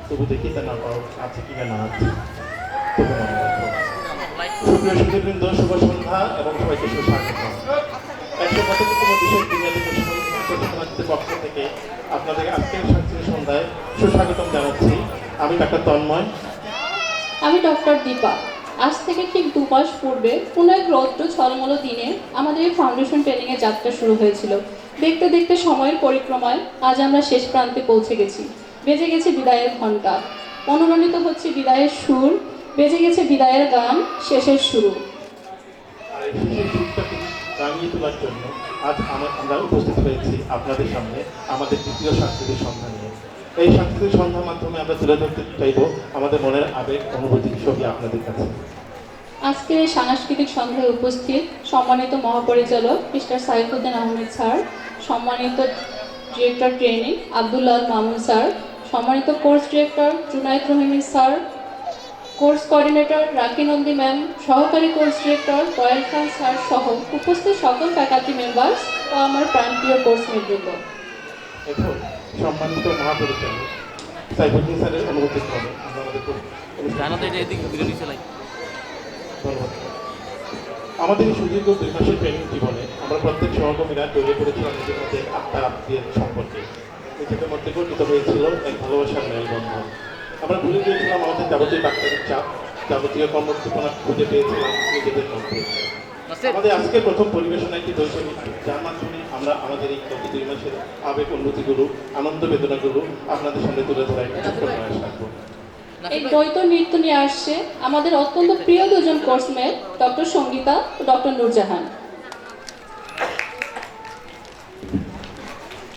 তবু দেখি তা না পাও আছে কিনা না আছে তবু মনে রাখো। সুপ্রিয় সুধীবৃন্দ, শুভ সন্ধ্যা এবং সবাইকে সুস্বাগত। 125তম বিশেষ বুনিয়াদী প্রশিক্ষণার্থীদের পক্ষ থেকে আপনাদের আজকের সাংস্কৃতিক সন্ধ্যায় সুস্বাগতম জানাচ্ছি। আমি ডাক্তার তন্ময়। আমি ডক্টর দীপা। আজ থেকে ঠিক 2 মাস পূর্বে কোনো এক রৌদ্র ঝলমলো দিনে আমাদের এই ফাউন্ডেশন ট্রেনিংয়ের যাত্রা শুরু হয়েছিল। দেখতে দেখতে সময়ের পরিক্রমায় আজ আমরা শেষ প্রান্তে পৌঁছে গেছি। বেজে গেছে বিদায়ের ঘণ্টা, অনুরণিত হচ্ছে বিদায়ের সুর, বেজে গেছে বিদায়ের গান, শেষের শুরু। আর এই শেষের সুরটাকে রাঙিয়ে তোলার জন্য আজ আমরা উপস্থিত হয়েছি আপনাদের সামনে আমাদের দ্বিতীয় সাংস্কৃতিক সন্ধ্যা নিয়ে। এই সাংস্কৃতিক সন্ধ্যার মাধ্যমে আমরা তুলে ধরতে চাইব আমাদের মনের আবেগ অনুভূতি ছবি আপনাদের কাছে। আজকের এই সাংস্কৃতিক সন্ধ্যায় উপস্থিত সম্মানিত মহাপরিচালক মিস্টার সাইফুদ্দিন আহমেদ স্যার, সম্মানিত director training Abdullah Mamun sir, সম্মানিত course director Junayed Rahimin sir, course coordinator Raki Nandi ma'am, সহকারী course director Royel Khan sir সহ উপস্থিত সকল ফ্যাকাল্টি মেম্বার্স ও আমার প্রাণপ্রিয় কোর্স মেটবৃন্দ। এখন সম্মানিত মহাপরিচালক সাইফুদ্দিন স্যারের অনুভূতি হবে আমরা আমাদের ধন্যবাদ। আমাদের এই সুদীর্ঘ 2 মাসের ট্রেনিং জীবনে আমরা প্রত্যেক সহকর্মীরা জড়িয়ে পড়েছিলাম নিজের মধ্যে আত্মার আত্মীয়ের সম্পর্কে। নিজেদের মধ্যে গঠিত হয়েছিল এক ভালোবাসার মেলবন্ধন। আমরা ভুলে গিয়েছিলাম আমাদের যাবতীয় ডাক্তারের চাপ, যাবতীয় কর্মক্ষেপণা খুঁজে পেয়েছিলাম নিজেদের মধ্যে। আমাদের আজকের প্রথম পরিবেশনা একটি দর্শনী, যার মাধ্যমে আমরা আমাদের এই গত 2 মাসের আবেগ অনুভূতিগুলো, আনন্দ বেদনাগুলো আপনাদের সামনে তুলে ধরার একটি ছোট্ট প্রয়াস রাখবো। এই দ্বৈত নৃত্য নিয়ে আসছে আমাদের অত্যন্ত প্রিয় দুজন কোর্সমেট ডক্টর সঙ্গীতা ও ডক্টর নূরজাহান।